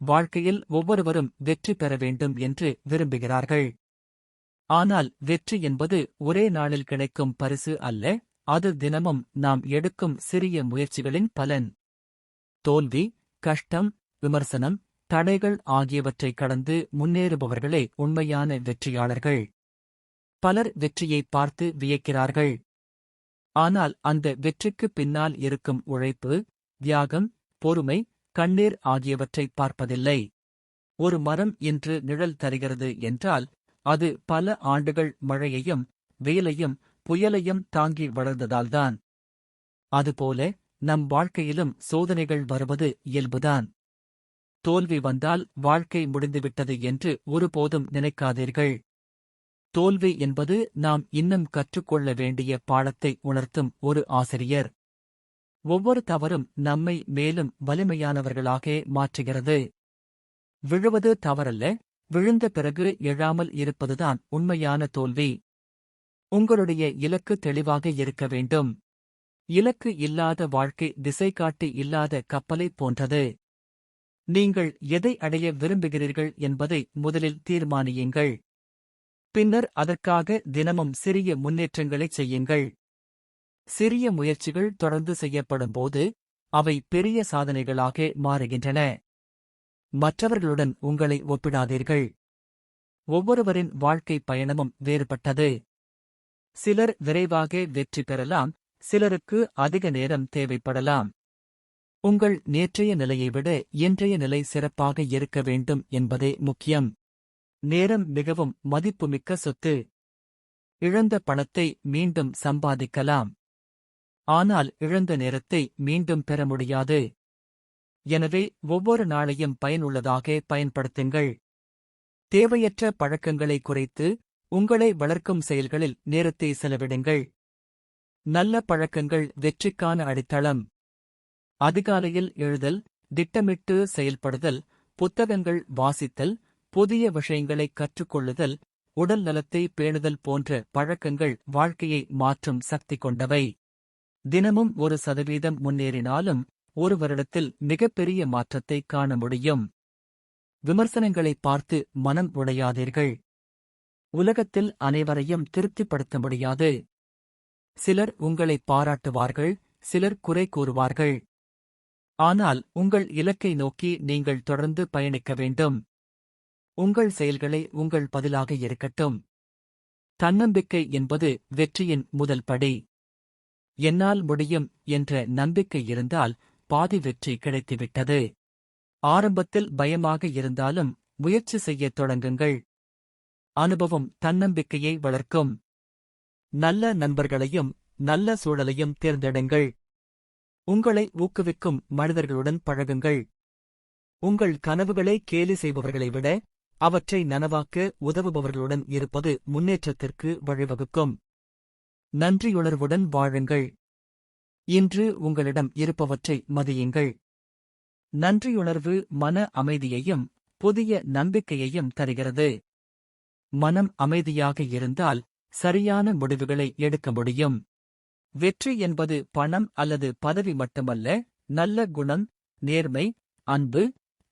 வாழ்க்கையில் ஒவ்வொருவரும் வெற்றி பெற வேண்டும் என்று விரும்புகிறார்கள். ஆனால் வெற்றி என்பது ஒரே நாளில் கிடைக்கும் பரிசு அல்ல, அது தினமும் நாம் எடுக்கும் சிறிய முயற்சிகளின் பலன். தோல்வி, கஷ்டம், விமர்சனம், தடைகள் ஆகியவற்றை கடந்து முன்னேறுபவர்களே உண்மையான வெற்றியாளர்கள். பலர் வெற்றியை பார்த்து வியக்கிறார்கள். ஆனால் அந்த வெற்றிக்கு பின்னால் இருக்கும் உழைப்பு, தியாகம், பொறுமை, கண்ணீர் ஆகியவற்றை பார்ப்பதில்லை. ஒரு மரம் இன்று நிழல் தருகிறது என்றால் அது பல ஆண்டுகள் மழையையும் வெயிலையும் புயலையும் தாங்கி வளர்ந்ததால்தான். அதுபோல நம் வாழ்க்கையிலும் சோதனைகள் வருவது இயல்புதான். தோல்வி வந்தால் வாழ்க்கை முடிந்துவிட்டது என்று ஒருபோதும் நினைக்காதீர்கள். தோல்வி என்பது நாம் இன்னும் கற்றுக்கொள்ள வேண்டிய பாடத்தை உணர்த்தும் ஒரு ஆசிரியர். ஒவ்வொரு தவறும் நம்மை மேலும் வலிமையானவர்களாக மாற்றுகிறது. விழுவது தவறல்ல, விழுந்த பிறகு எழாமல் இருப்பதுதான் உண்மையான தோல்வி. உங்களுடைய இலக்கு தெளிவாக இருக்க வேண்டும். இலக்கு இல்லாத வாழ்க்கை திசைகாட்டி இல்லாத கப்பலைப் போன்றது. நீங்கள் எதை அடைய விரும்புகிறீர்கள் என்பதை முதலில் தீர்மானியுங்கள். பின்னர் அதற்காக தினமும் சிறிய முன்னேற்றங்களைச் செய்யுங்கள். சிறிய முயற்சிகள் தொடர்ந்து செய்யப்படும்போது அவை பெரிய சாதனைகளாக மாறுகின்றன. மற்றவர்களுடன் உங்களை ஒப்பிடாதீர்கள். ஒவ்வொருவரின் வாழ்க்கை பயணமும் வேறுபட்டது. சிலர் விரைவாக வெற்றி பெறலாம், சிலருக்கு அதிக நேரம் தேவைப்படலாம். உங்கள் நேற்றைய நிலையை விட இன்றைய நிலை சிறப்பாக இருக்க வேண்டும் என்பதே முக்கியம். நேரம் மிகவும் மதிப்புமிக்க சொத்து. இழந்த பணத்தை மீண்டும் சம்பாதிக்கலாம். ஆனால் இழந்த நேரத்தை மீண்டும் பெற முடியாது. எனவே ஒவ்வொரு நாளையும் பயனுள்ளதாக பயன்படுத்துங்கள். தேவையற்ற பழக்கங்களை குறைத்து உங்களை வளர்க்கும் செயல்களில் நேரத்தை செலவிடுங்கள். நல்ல பழக்கங்கள் வெற்றிக்கான அடித்தளம். அதிகாலையில் எழுதல், திட்டமிட்டு செயல்படுதல், புத்தகங்கள் வாசித்தல், புதிய விஷயங்களை கற்றுக்கொள்ளுதல், உடல் நலத்தை பேணுதல் போன்ற பழக்கங்கள் வாழ்க்கையை மாற்றும் சக்தி கொண்டவை. தினமும் 1% முன்னேறினாலும் ஒரு வருடத்தில் மிகப்பெரிய மாற்றத்தை காண முடியும். விமர்சனங்களை பார்த்து மனம் உடையாதீர்கள். உலகத்தில் அனைவரையும் திருப்திப்படுத்த முடியாது. சிலர் உங்களை பாராட்டுவார்கள், சிலர் குறை கூறுவார்கள். ஆனால் உங்கள் இலக்கை நோக்கி நீங்கள் தொடர்ந்து பயணிக்க வேண்டும். உங்கள் செயல்களை உங்கள் பதிலாக இருக்கட்டும். தன்னம்பிக்கை என்பது வெற்றியின் முதல் படி. என்னால் முடியும் என்ற நம்பிக்கை இருந்தால் பாதி வெற்றி கிடைத்துவிட்டது. ஆரம்பத்தில் பயமாக இருந்தாலும் முயற்சி செய்யத் தொடங்குங்கள். அனுபவம் தன்னம்பிக்கையை வளர்க்கும். நல்ல நண்பர்களையும் நல்ல சூழலையும் தேர்ந்தெடுங்கள். உங்களை ஊக்குவிக்கும் மனிதர்களுடன் பழகுங்கள். உங்கள் கனவுகளை கேலி செய்பவர்களை விட அவற்றை நனவாக்க உதவுபவர்களுடன் இருப்பது முன்னேற்றத்திற்கு வழிவகுக்கும். நன்றியுணர்வுடன் வாழுங்கள். இன்று உங்களிடம் இருப்பவற்றை மதியுங்கள். நன்றியுணர்வு மன அமைதியையும் புதிய நம்பிக்கையையும் தருகிறது. மனம் அமைதியாக இருந்தால் சரியான முடிவுகளை எடுக்க முடியும். வெற்றி என்பது பணம் அல்லது பதவி மட்டுமல்ல, நல்ல குணம், நேர்மை, அன்பு,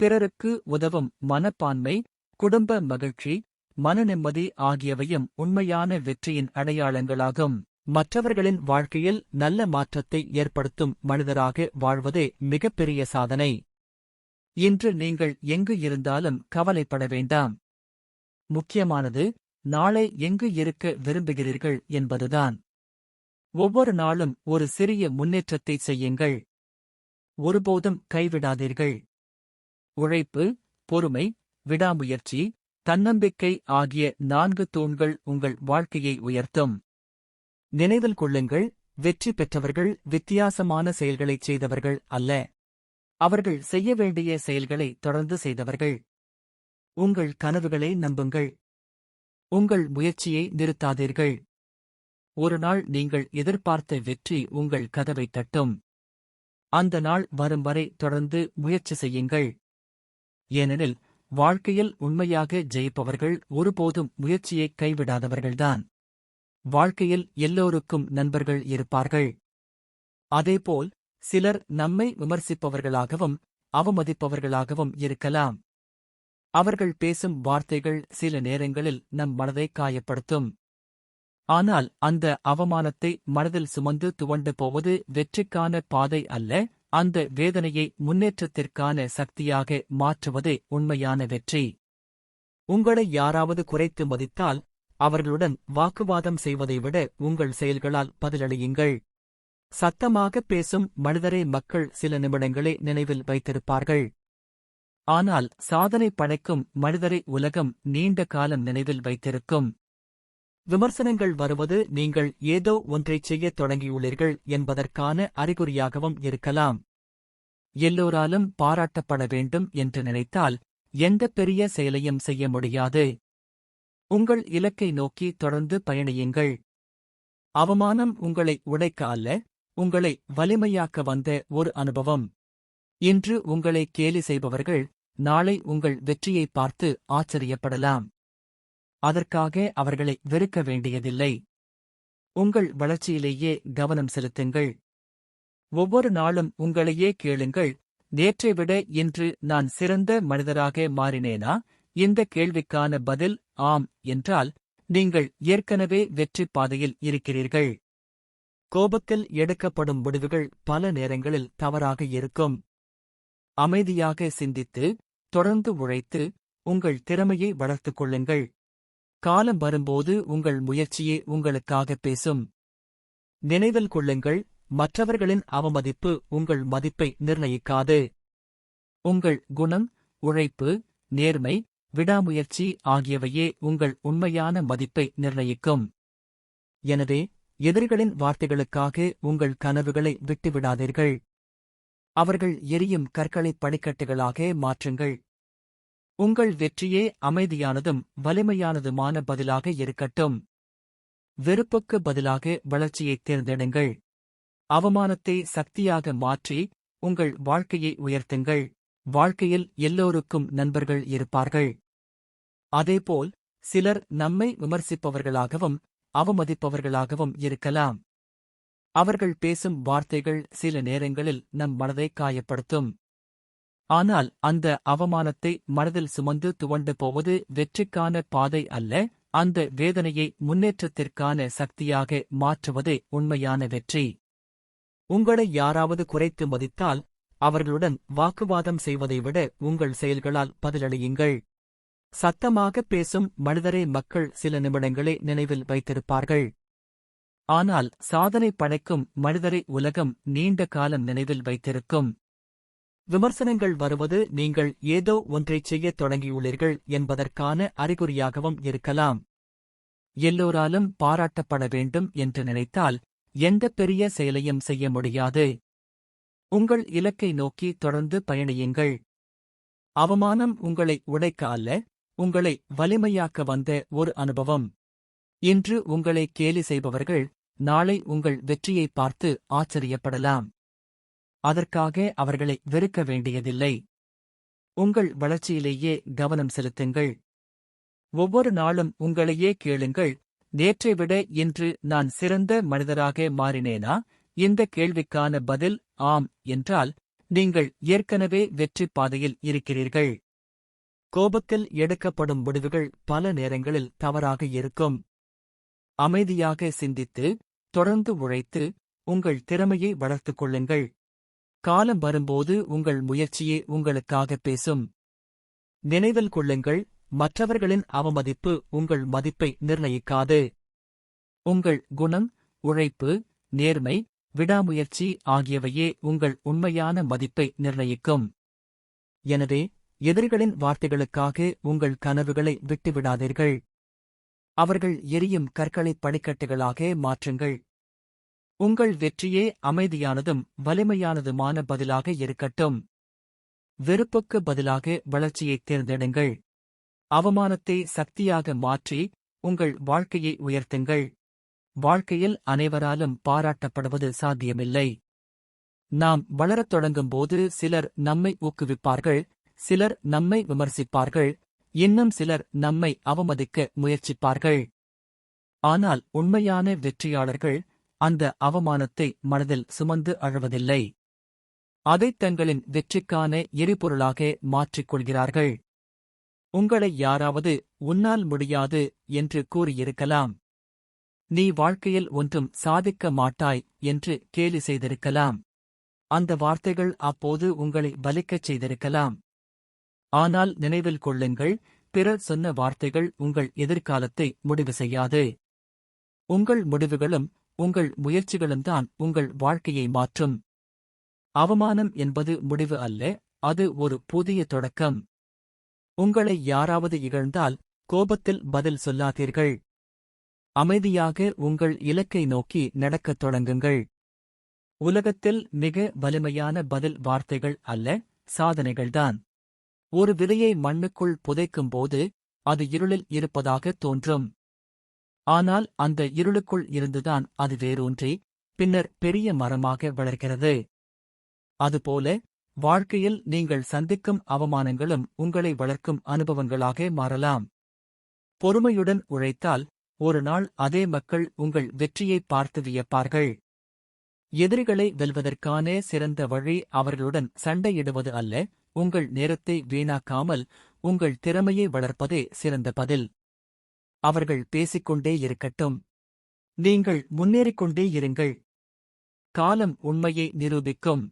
பிறருக்கு உதவும் மனப்பான்மை, குடும்ப மகிழ்ச்சி, மனநிம்மதி ஆகியவையும் உண்மையான வெற்றியின் அடையாளங்களாகும். மற்றவர்களின் வாழ்க்கையில் நல்ல மாற்றத்தை ஏற்படுத்தும் மனிதராக வாழ்வதே மிகப்பெரிய சாதனை. இன்று நீங்கள் எங்கு இருந்தாலும் கவலைப்பட வேண்டாம். முக்கியமானது நாளை எங்கு இருக்க விரும்புகிறீர்கள் என்பதுதான். ஒவ்வொரு நாளும் ஒரு சிறிய முன்னேற்றத்தை செய்யுங்கள். ஒருபோதும் கைவிடாதீர்கள். உழைப்பு, பொறுமை, விடாமுயற்சி, தன்னம்பிக்கை ஆகிய 4 தூண்கள் உங்கள் வாழ்க்கையை உயர்த்தும். நினைவில் கொள்ளுங்கள், வெற்றி பெற்றவர்கள் வித்தியாசமான செயல்களைச் செய்தவர்கள் அல்ல. அவர்கள் செய்ய வேண்டிய செயல்களை தொடர்ந்து செய்தவர்கள். உங்கள் கனவுகளை நம்புங்கள். உங்கள் முயற்சியை நிறுத்தாதீர்கள். ஒரு நாள் நீங்கள் எதிர்பார்த்த வெற்றி உங்கள் கதவைத் தட்டும். அந்த நாள் வரும் வரை தொடர்ந்து முயற்சி செய்யுங்கள். ஏனெனில் வாழ்க்கையில் உண்மையாக ஜெயிப்பவர்கள் ஒருபோதும் முயற்சியை கைவிடாதவர்கள்தான். வாழ்க்கையில் எல்லோருக்கும் நண்பர்கள் இருப்பார்கள். அதேபோல் சிலர் நம்மை விமர்சிப்பவர்களாகவும் அவமதிப்பவர்களாகவும் இருக்கலாம். அவர்கள் பேசும் வார்த்தைகள் சில நேரங்களில் நம் மனதை காயப்படுத்தும். ஆனால் அந்த அவமானத்தை மனதில் சுமந்து துவண்டு போவது வெற்றிக்கான பாதை அல்ல, அந்த வேதனையை முன்னேற்றத்திற்கான சக்தியாக மாற்றுவதே உண்மையான வெற்றி. உங்களை யாராவது குறைத்து மதித்தால் அவர்களுடன் வாக்குவாதம் செய்வதை விட உங்கள் செயல்களால் பதிலளியுங்கள். சத்தமாக பேசும் மனிதரை மக்கள் சில நிமிடங்களே நினைவில் வைத்திருப்பார்கள். ஆனால் சாதனை படைக்கும் மனிதரை உலகம் நீண்ட காலம் நினைவில் வைத்திருக்கும். விமர்சனங்கள் வருவது நீங்கள் ஏதோ ஒன்றைச் செய்யத் தொடங்கியுள்ளீர்கள் என்பதற்கான அறிகுறியாகவும் இருக்கலாம். எல்லோராலும் பாராட்டப்பட வேண்டும் என்று நினைத்தால் எந்த பெரிய செயலையும் செய்ய முடியாது. உங்கள் இலக்கை நோக்கி தொடர்ந்து பயணியுங்கள். அவமானம் உங்களை உடைக்க அல்ல, உங்களை வலிமையாக்க வந்த ஒரு அனுபவம். இன்று உங்களை கேலி செய்பவர்கள் நாளை உங்கள் வெற்றியை பார்த்து ஆச்சரியப்படலாம். அதற்காக அவர்களை வெறுக்க வேண்டியதில்லை. உங்கள் வளர்ச்சியிலேயே கவனம் செலுத்துங்கள். ஒவ்வொரு நாளும் உங்களையே கேளுங்கள், நேற்றை விட இன்று நான் சிறந்த மனிதராக மாறினேனா? இந்த கேள்விக்கான பதில் ஆம் என்றால் நீங்கள் ஏற்கனவே வெற்றி பாதையில் இருக்கிறீர்கள். கோபத்தில் எடுக்கப்படும் முடிவுகள் பல நேரங்களில் தவறாக இருக்கும். அமைதியாக சிந்தித்து, தொடர்ந்து உழைத்து, உங்கள் திறமையை வளர்த்துக் கொள்ளுங்கள். காலம் வரும்போது உங்கள் முயற்சியே உங்களுக்காக பேசும். நினைவில் கொள்ளுங்கள், மற்றவர்களின் அவமதிப்பு உங்கள் மதிப்பை நிர்ணயிக்காது. உங்கள் குணம், உழைப்பு, நேர்மை, விடாமுயற்சி ஆகியவையே உங்கள் உண்மையான மதிப்பை நிர்ணயிக்கும். எனவே எதிரிகளின் வார்த்தைகளுக்காக உங்கள் கனவுகளை விட்டுவிடாதீர்கள். அவர்கள் எரியும் கற்களை படிக்கட்டுகளாக மாற்றுங்கள். உங்கள் வெற்றியே அமைதியானதும் வலிமையானதுமான பதிலாக இருக்கட்டும். வெறுப்புக்கு பதிலாக வளர்ச்சியைத் தேர்ந்தெடுங்கள். அவமானத்தை சக்தியாக மாற்றி உங்கள் வாழ்க்கையை உயர்த்துங்கள். வாழ்க்கையில் எல்லோருக்கும் நண்பர்கள் இருப்பார்கள். அதேபோல் சிலர் நம்மை விமர்சிப்பவர்களாகவும் அவமதிப்பவர்களாகவும் இருக்கலாம். அவர்கள் பேசும் வார்த்தைகள் சில நேரங்களில் நம் மனதை காயப்படுத்தும். ஆனால் அந்த அவமானத்தை மனதில் சுமந்து துவண்டு போவது வெற்றிக்கான பாதை அல்ல, அந்த வேதனையை முன்னேற்றத்திற்கான சக்தியாக மாற்றுவதே உண்மையான வெற்றி. உங்களை யாராவது குறைத்து மதித்தால் அவர்களுடன் வாக்குவாதம் செய்வதை விட உங்கள் செயல்களால் பதிலளியுங்கள். சத்தமாக பேசும் மனிதரை மக்கள் சில நிமிடங்களே நினைவில் வைத்திருப்பார்கள். ஆனால் சாதனை படைக்கும் மனிதரை உலகம் நீண்ட காலம் நினைவில் வைத்திருக்கும். விமர்சனங்கள் வருவது நீங்கள் ஏதோ ஒன்றைச் செய்யத் தொடங்கியுள்ளீர்கள் என்பதற்கான அறிகுறியாகவும் இருக்கலாம். எல்லோராலும் பாராட்டப்பட வேண்டும் என்று நினைத்தால் எந்த பெரிய செயலையும் செய்ய முடியாது. உங்கள் இலக்கை நோக்கி தொடர்ந்து பயணியுங்கள். அவமானம் உங்களை உடைக்க அல்ல, உங்களை வலிமையாக்க வந்த ஒரு அனுபவம். இன்று உங்களை கேலி செய்பவர்கள் நாளை உங்கள் வெற்றியை பார்த்து ஆச்சரியப்படலாம். அதற்காக அவர்களை வெறுக்க வேண்டியதில்லை. உங்கள் வளர்ச்சியிலேயே கவனம் செலுத்துங்கள். ஒவ்வொரு நாளும் உங்களையே கேளுங்கள், நேற்றை விட இன்று நான் சிறந்த மனிதராக மாறினேனா? இந்த கேள்விக்கான பதில் ஆம் என்றால் நீங்கள் ஏற்கனவே வெற்றி பாதையில் இருக்கிறீர்கள். கோபத்தில் எடுக்கப்படும் முடிவுகள் பல நேரங்களில் தவறாக இருக்கும். அமைதியாக சிந்தித்து, தொடர்ந்து உழைத்து, உங்கள் திறமையை வளர்த்துக் கொள்ளுங்கள். காலம் வரும்போது உங்கள் முயற்சியே உங்களுக்காக பேசும். நினைவில் கொள்ளுங்கள், மற்றவர்களின் அவமதிப்பு உங்கள் மதிப்பை நிர்ணயிக்காது. உங்கள் குணம், உழைப்பு, நேர்மை, விடாமுயற்சி ஆகியவையே உங்கள் உண்மையான மதிப்பை நிர்ணயிக்கும். எனவே எதிரிகளின் வார்த்தைகளுக்காக உங்கள் கனவுகளை விட்டுவிடாதீர்கள். அவர்கள் எரியும் கற்களை படிக்கட்டுகளாக மாற்றுங்கள். உங்கள் வெற்றியே அமைதியானதும் வலிமையானதுமான பதிலாக இருக்கட்டும். வெறுப்புக்கு பதிலாக வளர்ச்சியைத் தேர்ந்தெடுங்கள். அவமானத்தை சக்தியாக மாற்றி உங்கள் வாழ்க்கையை உயர்த்துங்கள். வாழ்க்கையில் அனைவராலும் பாராட்டப்படுவது சாத்தியமில்லை. நாம் வளரத் தொடங்கும்போது சிலர் நம்மை ஊக்குவிப்பார்கள், சிலர் நம்மை விமர்சிப்பார்கள், இன்னும் சிலர் நம்மை அவமதிக்க முயற்சிப்பார்கள். ஆனால் உண்மையான வெற்றியாளர்கள் அந்த அவமானத்தை மனதில் சுமந்து அழுவதில்லை. அதைத் தங்களின் வெற்றிக்கான எரிபொருளாக மாற்றிக் கொள்கிறார்கள். உங்களை யாராவது உன்னால் முடியாது என்று கூறியிருக்கலாம். நீ வாழ்க்கையில் ஒன்றும் சாதிக்க மாட்டாய் என்று கேலி செய்திருக்கலாம். அந்த வார்த்தைகள் அப்போது உங்களை வலிக்கச் செய்திருக்கலாம். ஆனால் நினைவில் கொள்ளுங்கள், பிறர் சொன்ன வார்த்தைகள் உங்கள் எதிர்காலத்தை முடிவு செய்யாது. உங்கள் முடிவுகளும் உங்கள் முயற்சிகளும்தான் உங்கள் வாழ்க்கையை மாற்றும். அவமானம் என்பது முடிவு அல்ல, அது ஒரு புதிய தொடக்கம். உங்களை யாராவது இகழ்ந்தால் கோபத்தில் பதில் சொல்லாதீர்கள். அமைதியாக உங்கள் இலக்கை நோக்கி நடக்கத் தொடங்குங்கள். உலகத்தில் மிக வலிமையான பதில் வார்த்தைகள் அல்ல, சாதனைகள்தான். ஒரு விதையை மண்ணுக்குள் புதைக்கும்போது அது இருளில் இருப்பதாக தோன்றும். ஆனால் அந்த இருளுக்குள் இருந்துதான் அது வேரூன்றி பின்னர் பெரிய மரமாக வளர்கிறது. அதுபோல வாழ்க்கையில் நீங்கள் சந்திக்கும் அவமானங்களும் உங்களை வளர்க்கும் அனுபவங்களாக மாறலாம். பொறுமையுடன் உழைத்தால் ஒரு நாள் அதே மக்கள் உங்கள் வெற்றியை பார்த்து வியப்பார்கள். எதிரிகளை வெல்வதற்கான சிறந்த வழி அவர்களுடன் சண்டையிடுவது அல்ல, உங்கள் நேரத்தை வீணாக்காமல் உங்கள் திறமையை வளர்ப்பதே சிறந்த பதில். அவர்கள் பேசிக்கொண்டே இருக்கட்டும். நீங்கள் முன்னேறிக்கொண்டே இருங்கள். காலம் உண்மையை நிரூபிக்கும்.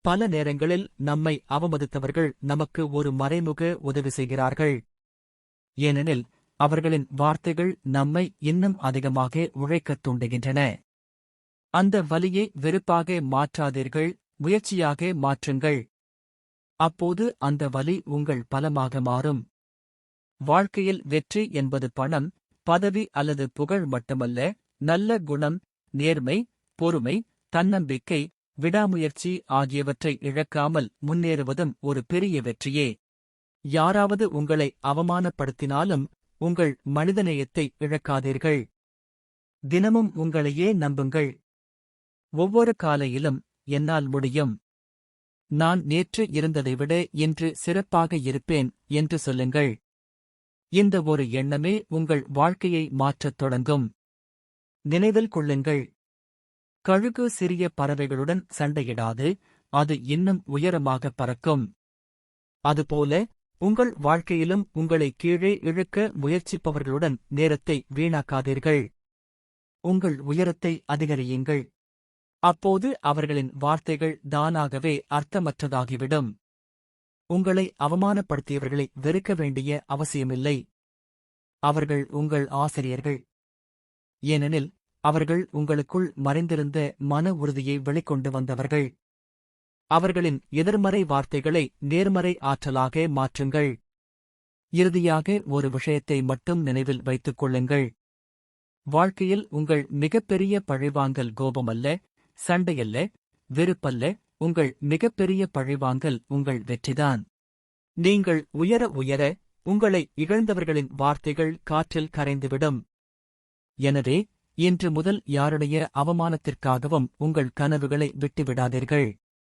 பல நேரங்களில் நம்மை அவமதித்தவர்கள் நமக்கு ஒரு மறைமுக உதவி செய்கிறார்கள். ஏனெனில் அவர்களின் வார்த்தைகள் நம்மை இன்னும் அதிகமாக உழைக்கத் தூண்டுகின்றன. அந்த வலியை வெறுப்பாக மாற்றாதீர்கள், முயற்சியாக மாற்றுங்கள். அப்போது அந்த வலி உங்கள் பலமாக மாறும். வாழ்க்கையில் வெற்றி என்பது பணம், பதவி அல்லது புகழ் மட்டுமல்ல, நல்ல குணம், நேர்மை, பொறுமை, தன்னம்பிக்கை, விடாமுயற்சி ஆகியவற்றை இழக்காமல் முன்னேறுவதும் ஒரு பெரிய வெற்றியே. யாராவது உங்களை அவமானப்படுத்தினாலும் உங்கள் மனிதநேயத்தை இழக்காதீர்கள். தினமும் உங்களையே நம்புங்கள். ஒவ்வொரு காலையிலும் என்னால் முடியும், நான் நேற்று இருந்ததை விட இன்று சிறப்பாக இருப்பேன் என்று சொல்லுங்கள். இந்த ஒரு எண்ணமே உங்கள் வாழ்க்கையை மாற்றத் தொடங்கும். நினைவில் கொள்ளுங்கள், கழுகு சிறிய பறவைகளுடன் சண்டையிடாது, அது இன்னும் உயரமாக பறக்கும். அதுபோல உங்கள் வாழ்க்கையிலும் உங்களை கீழே இழுக்க முயற்சிப்பவர்களுடன் நேரத்தை வீணாக்காதீர்கள். உங்கள் உயரத்தை அதிகரியுங்கள். அப்போது அவர்களின் வார்த்தைகள் தானாகவே அர்த்தமற்றதாகிவிடும். உங்களை அவமானப்படுத்தியவர்களை வெறுக்க வேண்டிய அவசியமில்லை. அவர்கள் உங்கள் ஆசிரியர்கள். ஏனெனில் அவர்கள் உங்களுக்குள் மறைந்திருந்த மன உறுதியை வெளிக்கொண்டு வந்தவர்கள். அவர்களின் எதிர்மறை வார்த்தைகளை நேர்மறை ஆற்றலாக மாற்றுங்கள். இறுதியாக ஒரு விஷயத்தை மட்டும் நினைவில் வைத்துக் கொள்ளுங்கள். வாழ்க்கையில் உங்கள் மிகப்பெரிய பழிவாங்கல் கோபமல்ல, சண்டையல்ல, வெறுப்பல்ல, உங்கள் மிகப்பெரிய பழிவாங்கல் உங்கள் வெற்றிதான். நீங்கள் உயர உயர உங்களை இகழ்ந்தவர்களின் வார்த்தைகள் காற்றில் கரைந்துவிடும். எனவே இன்று முதல் யாருடைய அவமானத்திற்காகவும் உங்கள் கனவுகளை விட்டுவிடாதீர்கள்.